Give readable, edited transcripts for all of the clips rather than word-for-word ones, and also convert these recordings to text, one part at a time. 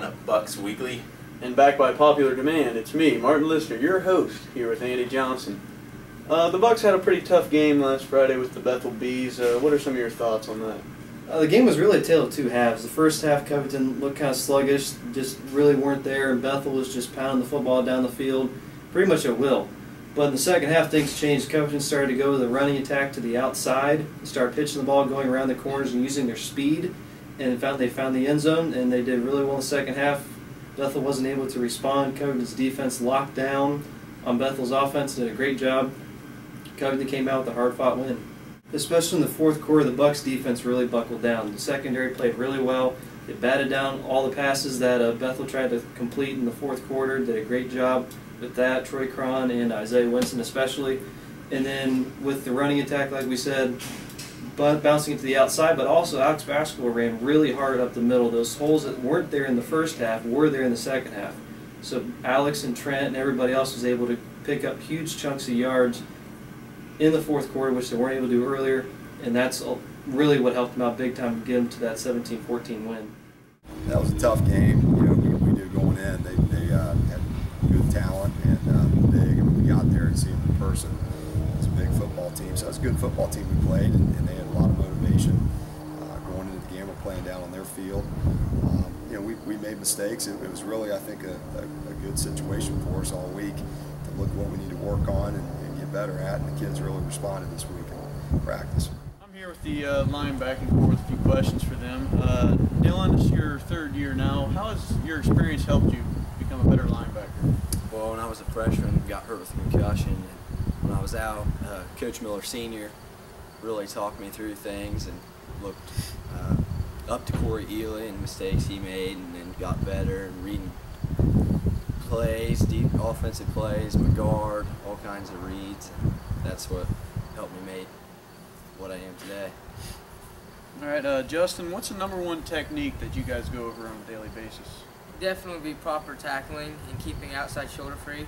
on Bucks Weekly. And back by popular demand, it's me, Martin Lister, your host, here with Andy Johnson. The Bucks had a pretty tough game last Friday with the Bethel Bees. What are some of your thoughts on that? The game was really a tale of two halves. The first half, Covington looked kind of sluggish, just really weren't there, and Bethel was just pounding the football down the field pretty much at will. But in the second half, things changed. Covington started to go with a running attack to the outside, started pitching the ball, going around the corners and using their speed, and they found the end zone, and they did really well in the second half. Bethel wasn't able to respond. Covington's defense locked down on Bethel's offense, did a great job. Covington came out with a hard-fought win. Especially in the fourth quarter, the Bucks defense really buckled down. The secondary played really well. They batted down all the passes that Bethel tried to complete in the fourth quarter. Did a great job with that, Troy Cron and Isaiah Winston especially. And then with the running attack, like we said, bouncing to the outside, but also Alex Basketball ran really hard up the middle. Those holes that weren't there in the first half were there in the second half. So Alex and Trent and everybody else was able to pick up huge chunks of yards in the fourth quarter, which they weren't able to do earlier, and that's really what helped them out big time to get them to that 17-14 win. That was a tough game. You know, we knew going in they had good talent and big, and we got there and see them in person. It's a big football team, so it's a good football team we played, and they had a lot of motivation going into the game. We're playing down on their field. You know, we made mistakes. It was really, I think, a good situation for us all week to look at what we need to work on and get better at, and the kids really responded this week in practice. I'm here with the linebacker with a few questions for them. Dylan, this is your third year now. How has your experience helped you become a better linebacker? Well, when I was a freshman, got hurt with a concussion, and when I was out, Coach Miller Sr. really talked me through things and looked up to Corey Ely and mistakes he made, and then got better and reading plays, deep offensive plays, my guard, all kinds of reads, and that's what helped me make what I am today. All right, Justin, what's the #1 technique that you guys go over on a daily basis? Definitely be proper tackling and keeping outside shoulder free.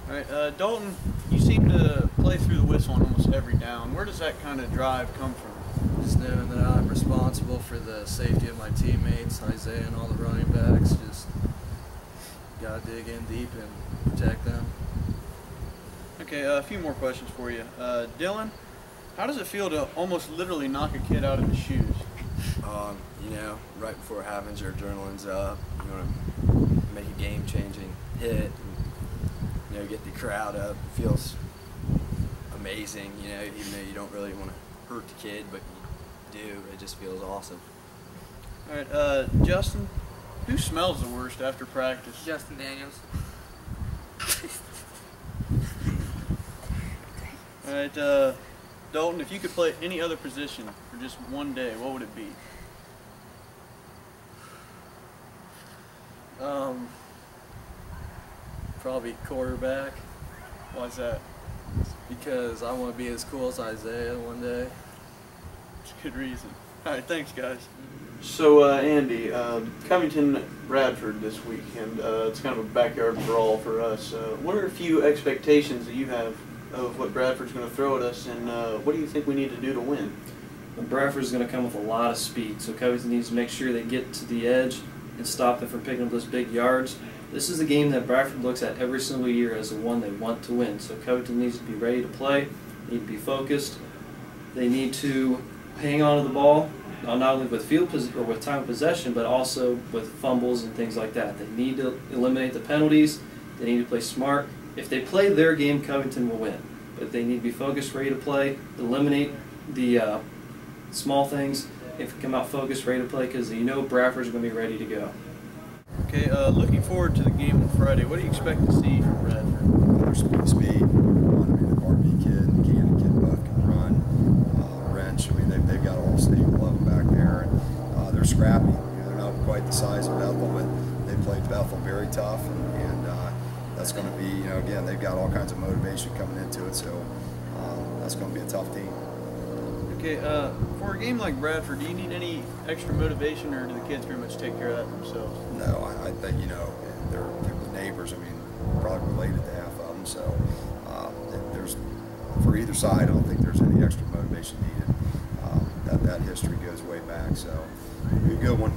All right, Dalton, you seem to play through the whistle on almost every down. Where does that kind of drive come from? Just knowing that I'm responsible for the safety of my teammates, Isaiah and all the running backs. Just gotta dig in deep and protect them. Okay, a few more questions for you. Dylan, how does it feel to almost literally knock a kid out of his shoes? You know, right before it happens, your adrenaline's up. You want to make a game-changing hit, and, you know, get the crowd up. It feels amazing, you know, even though you don't really want to hurt the kid, but you do. It just feels awesome. All right, Justin, who smells the worst after practice? Justin Daniels. All right, Dalton, if you could play any other position for just one day, what would it be? Probably quarterback, Why is that? because I want to be as cool as Isaiah one day. It's a good reason. All right, thanks, guys. So, Andy, Covington Bradford this week, and it's kind of a backyard brawl for us. What are a few expectations that you have of what Bradford's going to throw at us, and what do you think we need to do to win? Well, Bradford's going to come with a lot of speed, so Covington needs to make sure they get to the edge and stop them from picking up those big yards. This is a game that Bradford looks at every single year as the one they want to win, so Covington needs to be ready to play, need to be focused. They need to hang on to the ball, not only with with time of possession, but also with fumbles and things like that. They need to eliminate the penalties. They need to play smart. If they play their game, Covington will win. But they need to be focused, ready to play, eliminate the small things, and come out focused, ready to play, because you know Bradford's going to be ready to go. Okay, looking forward to the game on Friday. What do you expect to see from Bradford? Their speed. The Barbie kid and the Cannon kid both can run. Wrench. I mean, they've got all state level back there, and they're scrappy. You know, they're not quite the size of Bethel, but they played Bethel very tough, and that's going to be, you know, again, they've got all kinds of motivation coming into it, so that's going to be a tough team. Okay, for a game like Bradford, do you need any extra motivation, or do the kids pretty much take care of that themselves? No, I think, you know, they're neighbors. I mean, probably related to half of them, so there's, for either side, I don't think there's any extra motivation needed. That history goes way back, so it'll be a good one.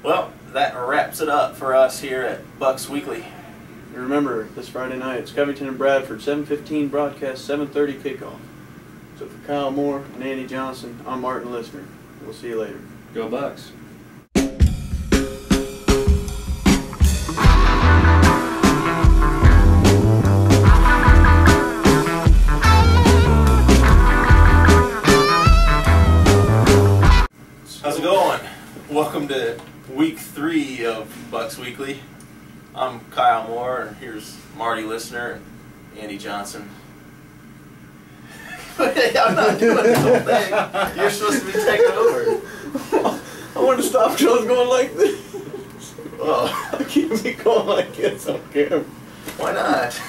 Well, that wraps it up for us here at Bucks Weekly. And remember, this Friday night, it's Covington and Bradford, 7:15 broadcast, 7:30 kickoff. So for Kyle Moore and Andy Johnson, I'm Martin Listener. We'll see you later. Go Bucks. How's it going? Welcome to week 3 of Bucks Weekly. I'm Kyle Moore, and here's Marty Listener and Andy Johnson. I'm not doing the whole thing. You're supposed to be taking over. I wanted to stop because I was going like this. Oh, I keep me going like this on camera. why not?